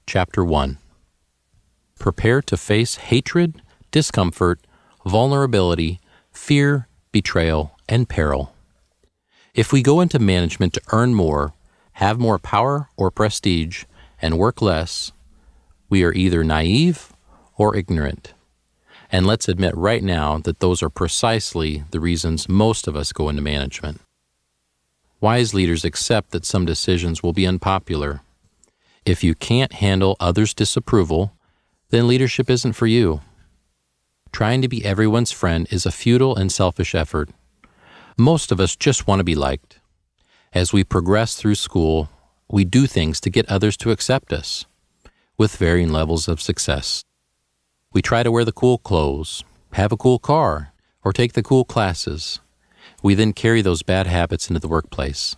Chapter 1. Prepare to face hatred, discomfort, vulnerability, fear, betrayal, and peril. If we go into management to earn more, have more power or prestige, and work less, we are either naive or ignorant. And let's admit right now that those are precisely the reasons most of us go into management. Wise leaders accept that some decisions will be unpopular. If you can't handle others' disapproval, then leadership isn't for you. Trying to be everyone's friend is a futile and selfish effort. Most of us just want to be liked. As we progress through school, we do things to get others to accept us, with varying levels of success. We try to wear the cool clothes, have a cool car, or take the cool classes. We then carry those bad habits into the workplace.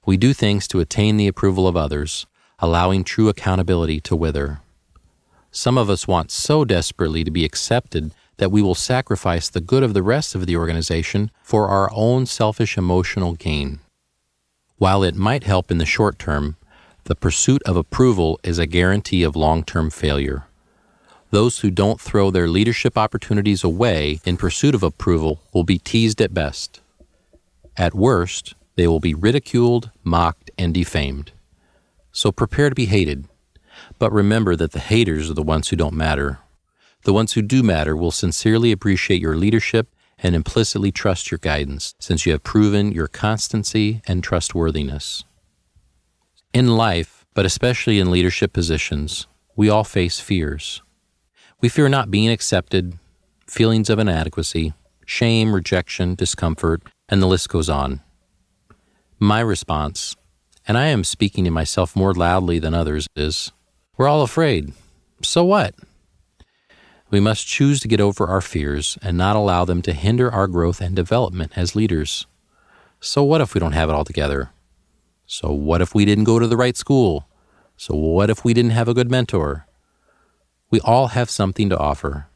We do things to attain the approval of others, allowing true accountability to wither. Some of us want so desperately to be accepted that we will sacrifice the good of the rest of the organization for our own selfish emotional gain. While it might help in the short term, the pursuit of approval is a guarantee of long-term failure. Those who don't throw their leadership opportunities away in pursuit of approval will be teased at best. At worst, they will be ridiculed, mocked, and defamed. So prepare to be hated. But remember that the haters are the ones who don't matter. The ones who do matter will sincerely appreciate your leadership and implicitly trust your guidance, since you have proven your constancy and trustworthiness. In life, but especially in leadership positions, we all face fears. We fear not being accepted, feelings of inadequacy, shame, rejection, discomfort, and the list goes on. My response, and I am speaking to myself more loudly than others, is, we're all afraid. So what? We must choose to get over our fears and not allow them to hinder our growth and development as leaders. So what if we don't have it all together? So what if we didn't go to the right school? So what if we didn't have a good mentor? We all have something to offer,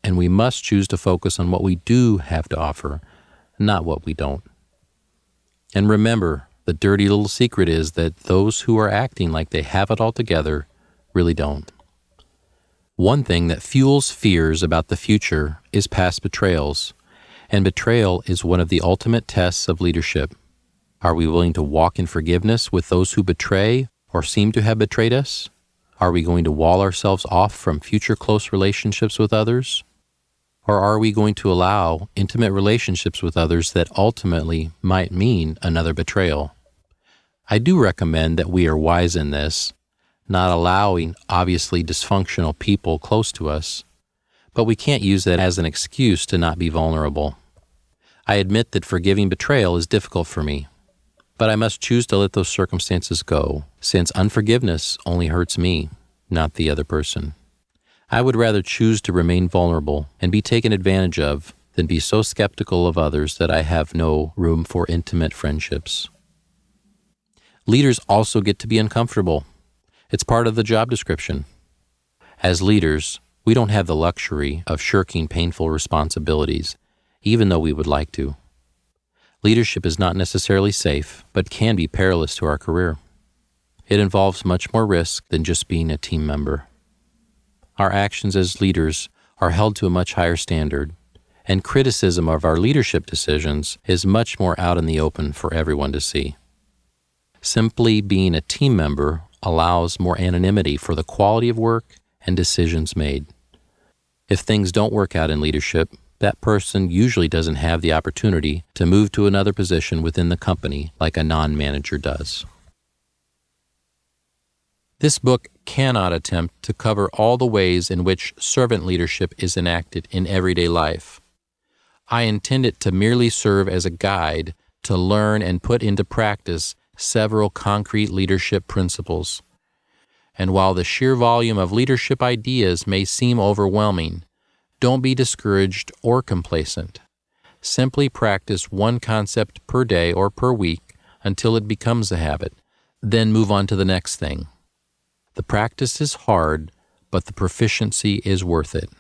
and we must choose to focus on what we do have to offer, not what we don't. And remember, the dirty little secret is that those who are acting like they have it all together really don't. One thing that fuels fears about the future is past betrayals, and betrayal is one of the ultimate tests of leadership. Are we willing to walk in forgiveness with those who betray or seem to have betrayed us? Are we going to wall ourselves off from future close relationships with others? Or are we going to allow intimate relationships with others that ultimately might mean another betrayal? I do recommend that we are wise in this, not allowing obviously dysfunctional people close to us, but we can't use that as an excuse to not be vulnerable. I admit that forgiving betrayal is difficult for me, but I must choose to let those circumstances go, since unforgiveness only hurts me, not the other person. I would rather choose to remain vulnerable and be taken advantage of than be so skeptical of others that I have no room for intimate friendships. Leaders also get to be uncomfortable. It's part of the job description. As leaders, we don't have the luxury of shirking painful responsibilities, even though we would like to. Leadership is not necessarily safe, but can be perilous to our career. It involves much more risk than just being a team member. Our actions as leaders are held to a much higher standard, and criticism of our leadership decisions is much more out in the open for everyone to see. Simply being a team member allows more anonymity for the quality of work and decisions made. If things don't work out in leadership, that person usually doesn't have the opportunity to move to another position within the company like a non-manager does. This book cannot attempt to cover all the ways in which servant leadership is enacted in everyday life. I intend it to merely serve as a guide to learn and put into practice several concrete leadership principles. And while the sheer volume of leadership ideas may seem overwhelming, don't be discouraged or complacent. Simply practice one concept per day or per week until it becomes a habit, then move on to the next thing. The practice is hard, but the proficiency is worth it.